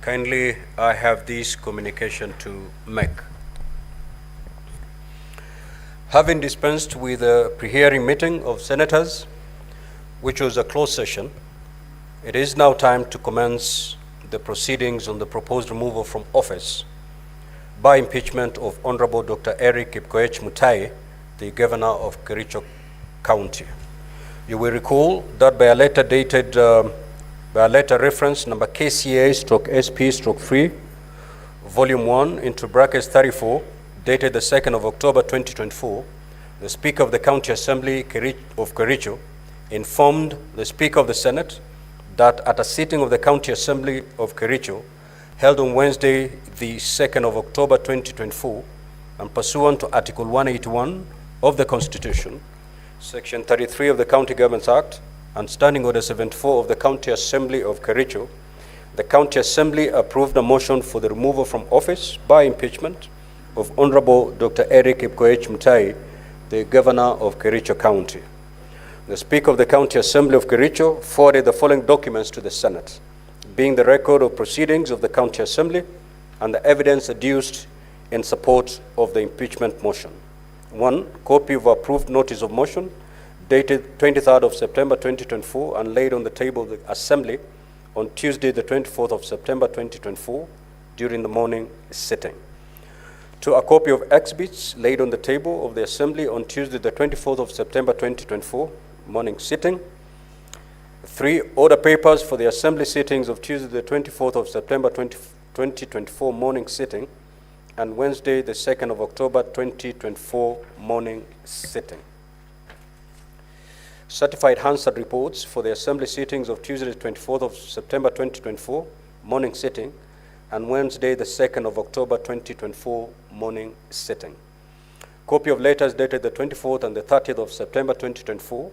Kindly, I have this communication to make. Having dispensed with the pre-hearing meeting of senators, which was a closed session, it is now time to commence the proceedings on the proposed removal from office by impeachment of Honorable Dr. Kericho Mutai, the Governor of Kericho County. You will recall that by a letter dated by a letter reference number KCA/SP/3, Volume 1, into brackets 34, dated the 2nd of October 2024, the Speaker of the County Assembly of Kericho informed the Speaker of the Senate that at a sitting of the County Assembly of Kericho held on Wednesday, the 2nd of October 2024, and pursuant to Article 181 of the Constitution, Section 33 of the County Governments Act, and Standing Order 74 of the County Assembly of Kericho, the County Assembly approved a motion for the removal from office by impeachment of Honorable Dr. Kericho Mutai, the Governor of Kericho County. The Speaker of the County Assembly of Kericho forwarded the following documents to the Senate, being the record of proceedings of the County Assembly and the evidence adduced in support of the impeachment motion. 1, copy of approved notice of motion dated 23rd of September 2024 and laid on the table of the Assembly on Tuesday, the 24th of September 2024 during the morning sitting. 2, a copy of exhibits laid on the table of the Assembly on Tuesday, the 24th of September 2024 morning sitting. 3, order papers for the Assembly sittings of Tuesday, the 24th of September 2024 morning sitting and Wednesday, the 2nd of October 2024 morning sitting. Certified Hansard reports for the Assembly sittings of Tuesday, the 24th of September 2024 morning sitting and Wednesday, the 2nd of October 2024 morning sitting. Copy of letters dated the 24th and the 30th of September 2024,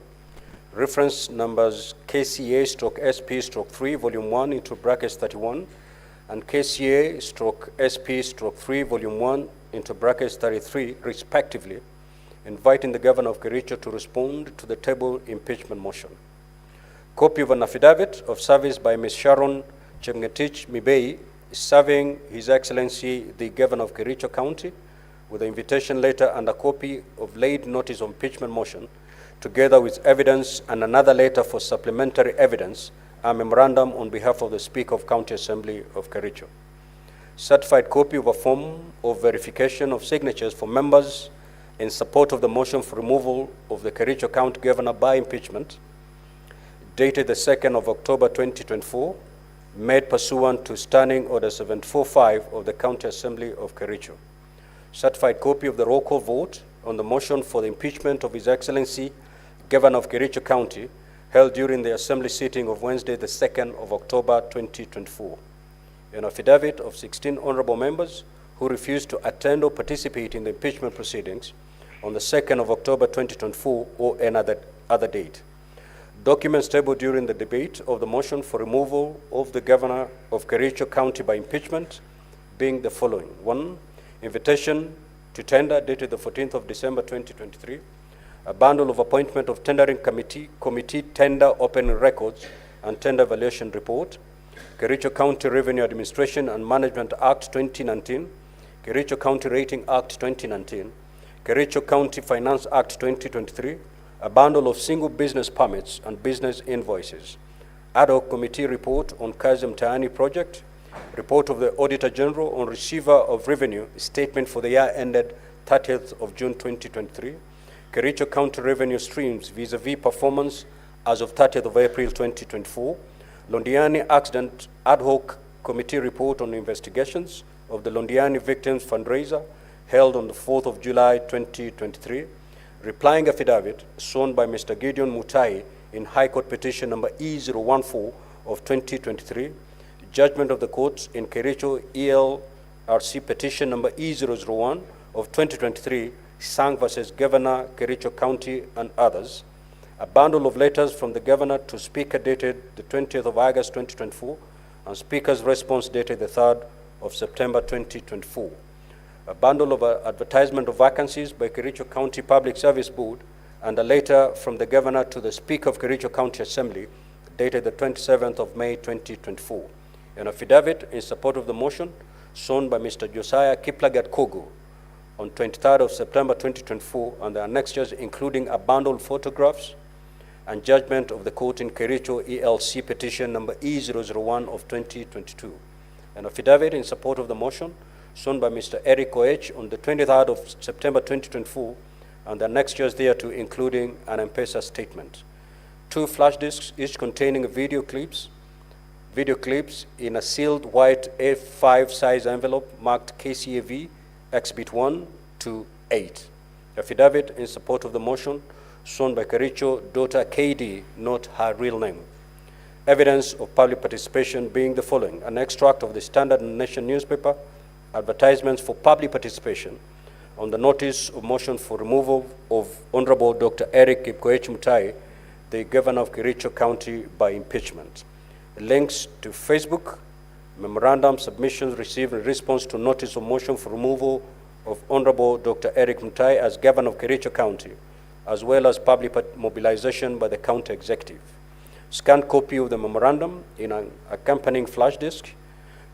reference numbers KCA/SP/3, Volume 1, into brackets 31, and KCA/SP/3, Volume 1, into brackets 33, respectively, inviting the Governor of Kericho to respond to the table impeachment motion. Copy of an affidavit of service by Ms. Sharon Chemgetich Mibei, serving His Excellency the Governor of Kericho County, with the invitation letter and a copy of laid notice of impeachment motion, together with evidence and another letter for supplementary evidence, a memorandum on behalf of the Speaker of County Assembly of Kericho. Certified copy of a form of verification of signatures for members in support of the motion for removal of the Kericho County Governor by impeachment, dated the 2nd of October 2024, made pursuant to Standing Order 745 of the County Assembly of Kericho. Certified copy of the roll call vote on the motion for the impeachment of His Excellency Governor of Kericho County, held during the Assembly sitting of Wednesday, the 2nd of October 2024. An affidavit of 16 honorable members who refused to attend or participate in the impeachment proceedings on the 2nd of October 2024 or another date. Documents tabled during the debate of the motion for removal of the Governor of Kericho County by impeachment being the following. 1, invitation to tender dated the 14th of December 2023, a bundle of appointment of tendering committee tender opening records and tender evaluation report, Kericho County Revenue Administration and Management Act 2019, Kericho County Rating Act 2019, Kericho County Finance Act 2023, a bundle of single business permits and business invoices, ad hoc committee report on Kazi Mtaani project, report of the Auditor General on receiver of revenue statement for the year ended 30th of June 2023, Kericho County revenue streams vis-a-vis performance as of 30th of April 2024, Londiani Accident Ad Hoc Committee report on investigations of the Londiani Victims Fundraiser held on the 4th of July 2023, replying affidavit sworn by Mr. Gideon Mutai in High Court Petition number E014 of 2023, judgment of the courts in Kericho ELRC Petition number E001 of 2023, Sang versus Governor, Kericho County, and others, a bundle of letters from the Governor to Speaker dated the 20th of August 2024, and Speaker's response dated the 3rd of September 2024. A bundle of advertisement of vacancies by Kericho County Public Service Board, and a letter from the Governor to the Speaker of Kericho County Assembly dated the 27th of May 2024. An affidavit in support of the motion shown by Mr. Josiah Kiplagat Kogo on 23rd of September 2024, and the annexures including a bundle of photographs and judgment of the court in Kericho ELC petition number E001 of 2022. An affidavit in support of the motion shown by Mr. Eric Koech on the 23rd of September 2024, and the annexures thereto including an M-Pesa statement. 2 flash disks, each containing video clips in a sealed white A5 size envelope marked KCAV Exhibit 1 to 8. Affidavit in support of the motion shown by Kericho daughter KD, not her real name. Evidence of public participation being the following: an extract of the Standard Nation newspaper, advertisements for public participation on the notice of motion for removal of Honorable Dr. Eric Kipkoech Mutai, the Governor of Kericho County, by impeachment. Links to Facebook, memorandum submissions received in response to notice of motion for removal of Honorable Dr. Eric Mutai as Governor of Kericho County, as well as public mobilization by the county executive. Scanned copy of the memorandum in an accompanying flash disk,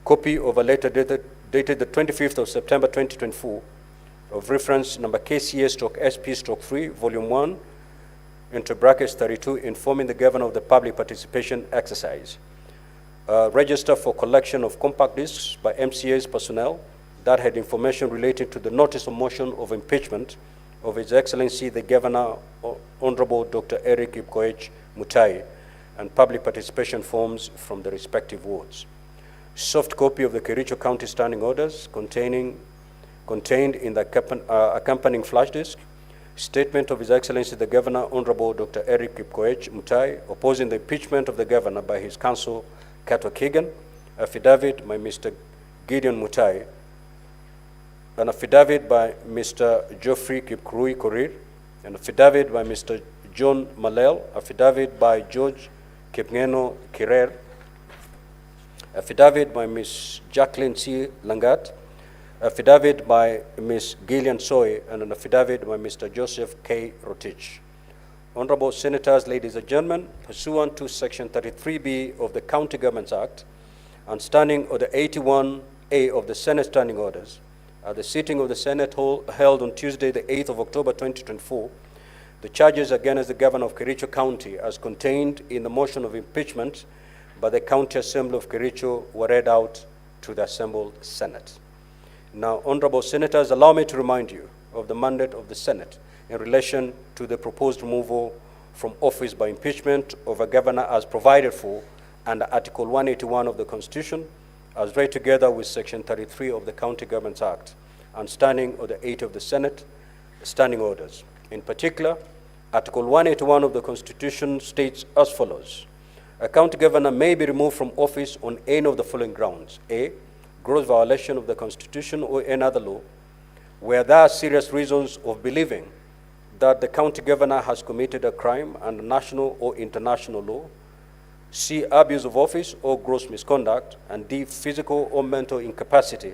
copy of a letter dated the 25th of September 2024 of reference number KCA/SP/3, Volume 1, into brackets 32, informing the Governor of the public participation exercise. Register for collection of compact discs by MCA's personnel that had information relating to the notice of motion of impeachment of His Excellency the Governor, Honorable Dr. Eric Kipkoech Mutai, and public participation forms from the respective wards. Soft copy of the Kericho County Standing Orders contained in the accompanying flash disk. Statement of His Excellency the Governor, Honorable Dr. Eric Kipkoech Mutai, opposing the impeachment of the Governor by his counsel, Kato Keegan. Affidavit by Mr. Gideon Mutai. An affidavit by Mr. Geoffrey Kipkurui Korir. An affidavit by Mr. John Malel. Affidavit by George Kipngeno Kirer. Affidavit by Ms. Jacqueline C. Langat. Affidavit by Ms. Gillian Soy, and an affidavit by Mr. Joseph K. Rotich. Honorable Senators, ladies and gentlemen, pursuant to Section 33B of the County Governments Act and Standing Order 81A of the Senate Standing Orders, at the sitting of the Senate held on Tuesday, the 8th of October 2024, the charges against the Governor of Kericho County as contained in the motion of impeachment by the County Assembly of Kericho were read out to the assembled Senate. Now, Honorable Senators, allow me to remind you of the mandate of the Senate in relation to the proposed removal from office by impeachment of a governor as provided for under Article 181 of the Constitution, as read together with Section 33 of the County Governments Act and Standing Order 8 of the Senate Standing Orders. In particular, Article 181 of the Constitution states as follows: a county governor may be removed from office on any of the following grounds: A, gross violation of the Constitution or any other law, where there are serious reasons of believing that the county governor has committed a crime under national or international law; C, abuse of office or gross misconduct; and D, physical or mental incapacity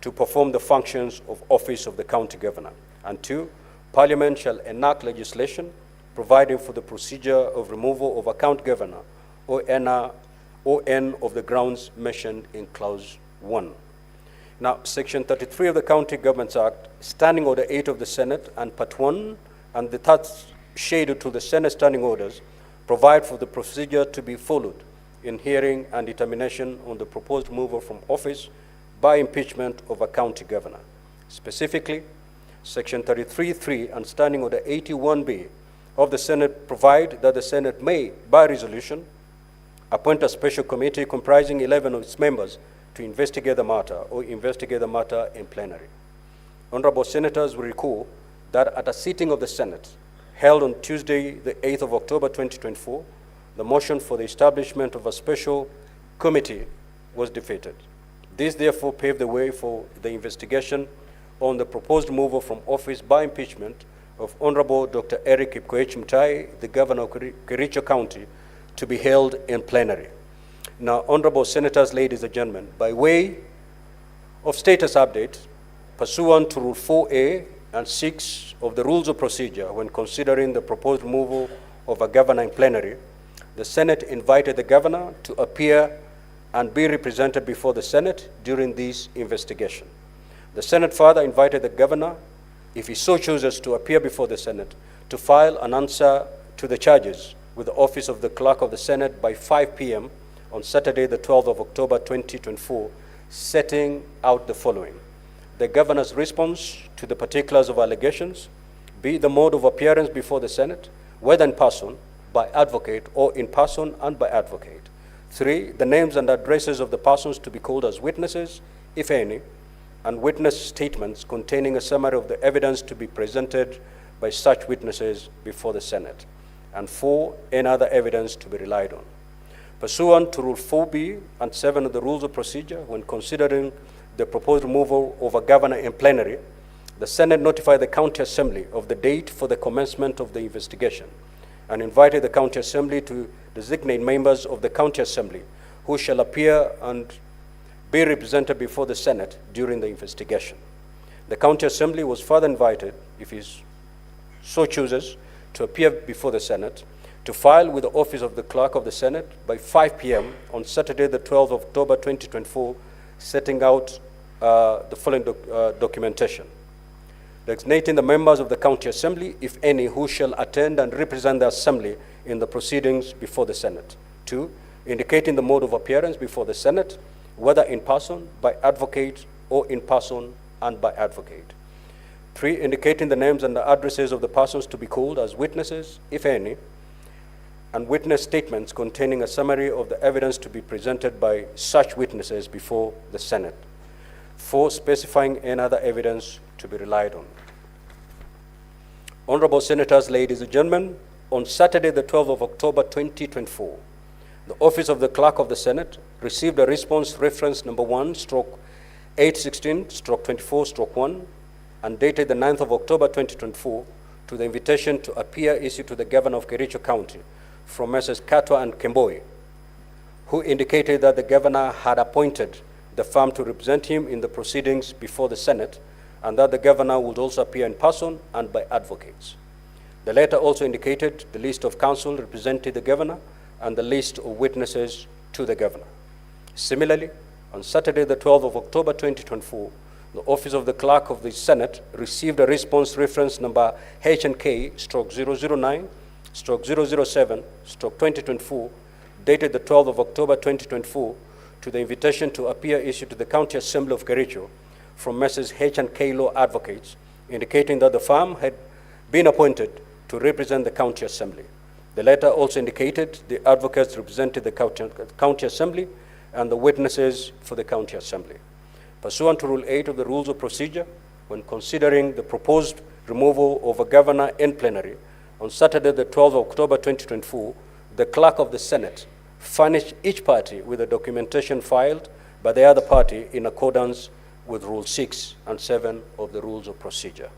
to perform the functions of office of the county governor. And 2, Parliament shall enact legislation providing for the procedure of removal of a county governor or any of the grounds mentioned in Clause 1. Now, Section 33 of the County Governments Act, Standing Order 8 of the Senate, and Part 1 and the third schedule to the Senate Standing Orders provide for the procedure to be followed in hearing and determination on the proposed removal from office by impeachment of a county governor. Specifically, Section 33(3) and Standing Order 81B of the Senate provide that the Senate may, by resolution, appoint a special committee comprising 11 of its members to investigate the matter or investigate the matter in plenary. Honorable Senators will recall that at a sitting of the Senate held on Tuesday, the 8th of October 2024, the motion for the establishment of a special committee was defeated. This therefore paved the way for the investigation on the proposed removal from office by impeachment of Honorable Dr. Eric Kipkoech Mutai, the Governor of Kericho County, to be held in plenary. Now, Honorable Senators, ladies and gentlemen, by way of status update, pursuant to Rule 4A and 6 of the Rules of Procedure, when considering the proposed removal of a governor in plenary, the Senate invited the governor to appear and be represented before the Senate during this investigation. The Senate further invited the governor, if he so chooses, to appear before the Senate to file an answer to the charges with the office of the Clerk of the Senate by 5 p.m. on Saturday, the 12th of October 2024, setting out the following: the governor's response to the particulars of allegations, b, the mode of appearance before the Senate, whether in person, by advocate, or in person and by advocate. 3, the names and addresses of the persons to be called as witnesses, if any, and witness statements containing a summary of the evidence to be presented by such witnesses before the Senate. And 4, any other evidence to be relied on. Pursuant to Rule 4B and 7 of the Rules of Procedure, when considering the proposed removal of a governor in plenary, the Senate notified the County Assembly of the date for the commencement of the investigation and invited the County Assembly to designate members of the County Assembly who shall appear and be represented before the Senate during the investigation. The County Assembly was further invited, if he so chooses, to appear before the Senate to file with the office of the Clerk of the Senate by 5 p.m. on Saturday, the 12th of October 2024, setting out the following documentation: designating the members of the County Assembly, if any, who shall attend and represent the Assembly in the proceedings before the Senate. 2, indicating the mode of appearance before the Senate, whether in person, by advocate, or in person and by advocate. 3, indicating the names and the addresses of the persons to be called as witnesses, if any, and witness statements containing a summary of the evidence to be presented by such witnesses before the Senate. 4, specifying any other evidence to be relied on. Honorable Senators, ladies and gentlemen, on Saturday, the 12th of October 2024, the Office of the Clerk of the Senate received a response reference number 1/816/24/1 and dated the 9th of October 2024 to the invitation to appear issued to the Governor of Kericho County from Messrs. Katwa and Kemboi, who indicated that the Governor had appointed the firm to represent him in the proceedings before the Senate, and that the Governor would also appear in person and by advocates. The letter also indicated the list of counsel representing the Governor and the list of witnesses to the Governor. Similarly, on Saturday, the 12th of October 2024, the Office of the Clerk of the Senate received a response reference number HNK/009/007/2024, dated the 12th of October 2024, to the invitation to appear issued to the County Assembly of Kericho from Messrs. H&K Law Advocates, indicating that the firm had been appointed to represent the County Assembly. The letter also indicated the advocates represented the County Assembly and the witnesses for the County Assembly. Pursuant to Rule 8 of the Rules of Procedure, when considering the proposed removal of a governor in plenary, on Saturday, the 12th of October 2024, the Clerk of the Senate furnished each party with the documentation filed by the other party in accordance with Rule 6 and 7 of the Rules of Procedure.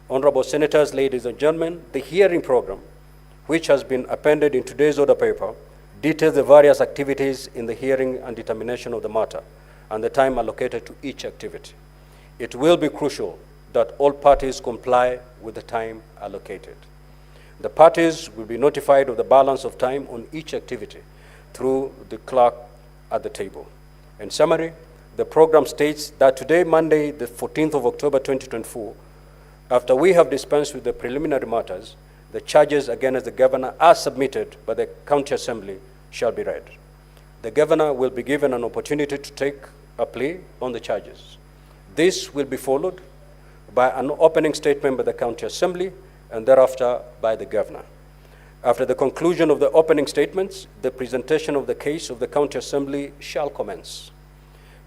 Honorable Senators, ladies and gentlemen, the hearing program, which has been appended in today's order paper, details the various activities in the hearing and determination of the matter and the time allocated to each activity. It will be crucial that all parties comply with the time allocated. The parties will be notified of the balance of time on each activity through the clerk at the table. In summary, the program states that today, Monday, the 14th of October 2024, after we have dispensed with the preliminary matters, the charges against the governor as submitted by the County Assembly shall be read. The governor will be given an opportunity to take a plea on the charges. This will be followed by an opening statement by the County Assembly and thereafter by the governor. After the conclusion of the opening statements, the presentation of the case of the County Assembly shall commence.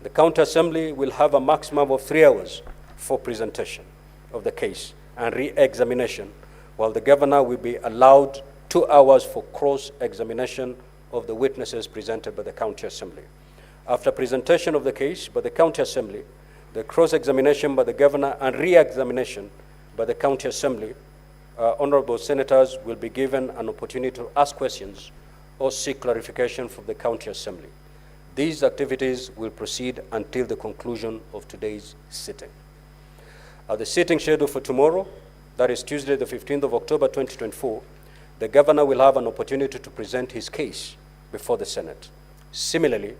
The County Assembly will have a maximum of 3 hours for presentation of the case and re-examination, while the governor will be allowed 2 hours for cross-examination of the witnesses presented by the County Assembly. After presentation of the case by the County Assembly, the cross-examination by the governor and re-examination by the County Assembly, honorable senators will be given an opportunity to ask questions or seek clarification from the County Assembly. These activities will proceed until the conclusion of today's sitting. At the sitting scheduled for tomorrow, that is Tuesday, the 15th of October 2024, the governor will have an opportunity to present his case before the Senate. Similarly,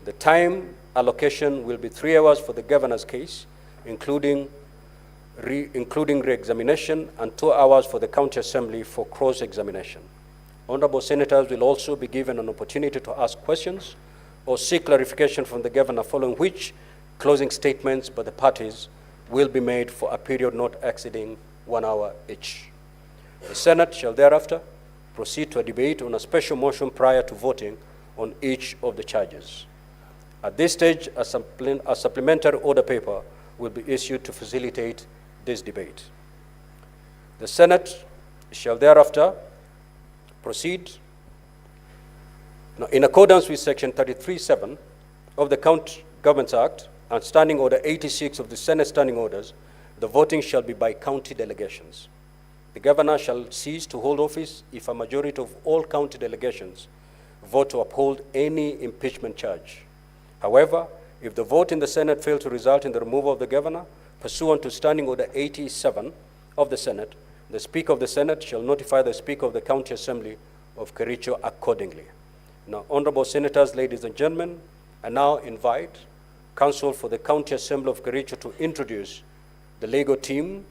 The time allocation will be 3 hours for the governor's case, including re-examination, and 2 hours for the county assembly for cross-examination. Honorable senators will also be given an opportunity to ask questions or seek clarification from the governor, following which closing statements by the parties will be made for a period not exceeding 1 hour each. The Senate shall thereafter proceed to a debate on a special motion prior to voting on each of the charges. At this stage, a supplementary order paper will be issued to facilitate this debate. The Senate shall thereafter proceed in accordance with Section 33(7) of the County Governments Act and Standing Order 86 of the Senate Standing Orders. The voting shall be by county delegations. The governor shall cease to hold office if a majority of all county delegations vote to uphold any impeachment charge. However, if the vote in the Senate fails to result in the removal of the governor, pursuant to Standing Order 87 of the Senate, the Speaker of the Senate shall notify the Speaker of the County Assembly of Kericho accordingly. Now, honorable senators, ladies and gentlemen, I now invite counsel for the County Assembly of Kericho to introduce the legal team